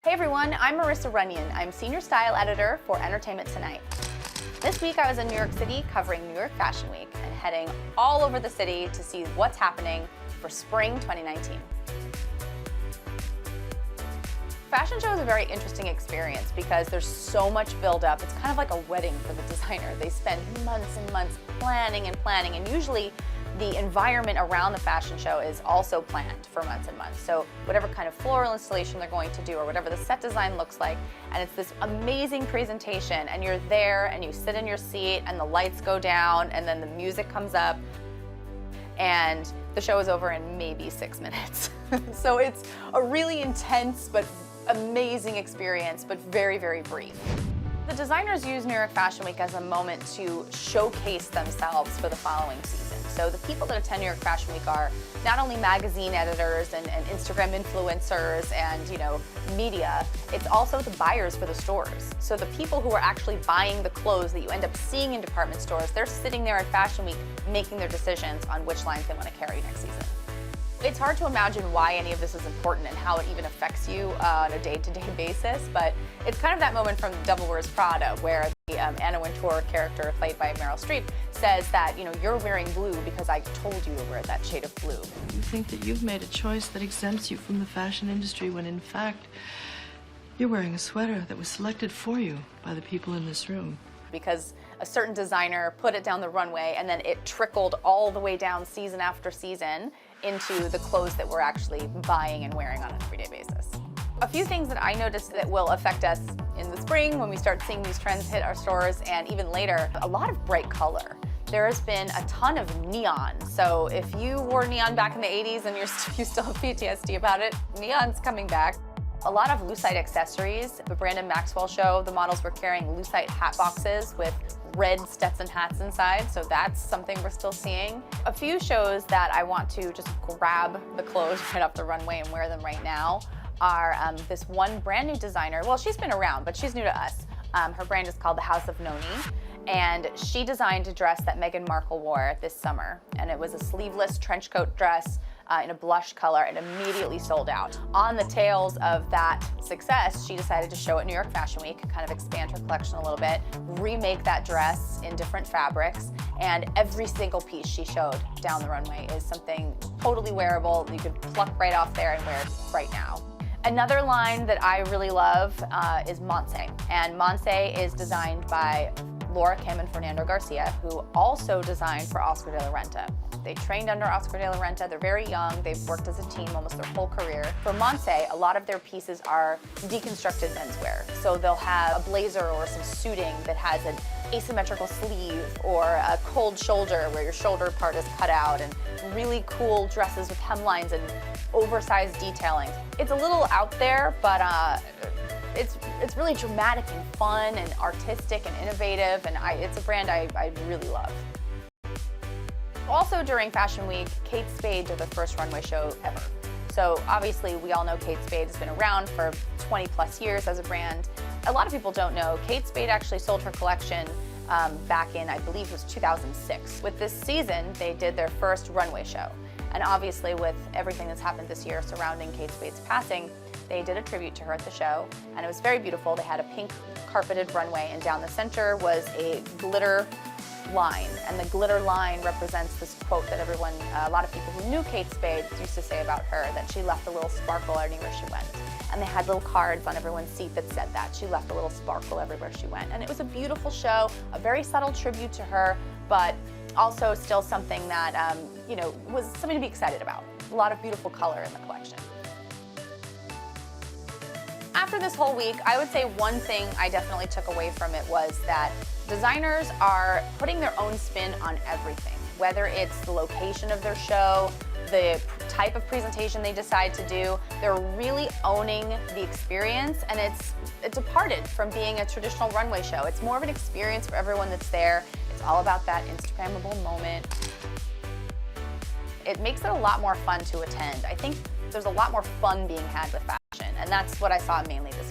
Hey everyone, I'm Marisa Runyon. I'm Senior Style Editor for Entertainment Tonight. This week I was in New York City covering New York Fashion Week and heading all over the city to see what's happening for spring 2019. Fashion show is a very interesting experience because there's so much build-up. It's kind of like a wedding for the designer. They spend months and months planning, and usually the environment around the fashion show is also planned for months and months. So whatever kind of floral installation they're going to do or whatever the set design looks like, and it's this amazing presentation, and you're there and you sit in your seat and the lights go down and then the music comes up and the show is over in maybe 6 minutes. So it's a really intense but amazing experience, but very, very brief. The designers use New York Fashion Week as a moment to showcase themselves for the following season. So the people that attend New York Fashion Week are not only magazine editors and Instagram influencers and, media, it's also the buyers for the stores. So the people who are actually buying the clothes that you end up seeing in department stores, they're sitting there at Fashion Week making their decisions on which lines they want to carry next season. It's hard to imagine why any of this is important and how it even affects you on a day-to-day basis, but it's kind of that moment from The Devil Wears Prada where the Anna Wintour character, played by Meryl Streep, says that, you're wearing blue because I told you to wear that shade of blue. You think that you've made a choice that exempts you from the fashion industry when, in fact, you're wearing a sweater that was selected for you by the people in this room. Because a certain designer put it down the runway and then it trickled all the way down season after season into the clothes that we're actually buying and wearing on an everyday basis. A few things that I noticed that will affect us in the spring when we start seeing these trends hit our stores, and even later, a lot of bright color. There has been a ton of neon. So if you wore neon back in the 80s and you still have PTSD about it, neon's coming back. A lot of lucite accessories. The Brandon Maxwell show, the models were carrying lucite hat boxes with red Stetson hats inside, so that's something we're still seeing. A few shows that I want to just grab the clothes right off the runway and wear them right now are this one brand new designer. Well, she's been around, but she's new to us. Her brand is called the House of Nonie, and she designed a dress that Meghan Markle wore this summer, and it was a sleeveless trench coat dress in a blush color. It immediately sold out. On the tails of that success, she decided to show at New York Fashion Week, kind of expand her collection a little bit, remake that dress in different fabrics, and every single piece she showed down the runway is something totally wearable. You could pluck right off there and wear it right now. Another line that I really love is Monse, and Monse is designed by Laura Kim and Fernando Garcia, who also designed for Oscar de la Renta. They trained under Oscar de la Renta. They're very young. They've worked as a team almost their whole career. For Monse, a lot of their pieces are deconstructed menswear. So they'll have a blazer or some suiting that has an asymmetrical sleeve or a cold shoulder where your shoulder part is cut out, and really cool dresses with hemlines and oversized detailing. It's a little out there, but it's really dramatic and fun and artistic and innovative, and it's a brand I really love. Also during Fashion Week, Kate Spade did the first runway show ever. So obviously we all know Kate Spade has been around for 20 plus years as a brand. A lot of people don't know, Kate Spade actually sold her collection back in, I believe it was 2006. With this season, they did their first runway show. And obviously with everything that's happened this year surrounding Kate Spade's passing, they did a tribute to her at the show, and it was very beautiful. They had a pink carpeted runway, and down the center was a glitter line, and the glitter line represents this quote that a lot of people who knew Kate Spade used to say about her, that she left a little sparkle anywhere she went. And they had little cards on everyone's seat that said that. She left a little sparkle everywhere she went. And it was a beautiful show, a very subtle tribute to her, but also still something that, was something to be excited about. A lot of beautiful color in the collection. After this whole week, I would say one thing I definitely took away from it was that designers are putting their own spin on everything, whether it's the location of their show, the type of presentation they decide to do. They're really owning the experience, and it's departed from being a traditional runway show. It's more of an experience for everyone that's there. It's all about that Instagrammable moment. It makes it a lot more fun to attend. I think there's a lot more fun being had with fashion, and that's what I saw mainly this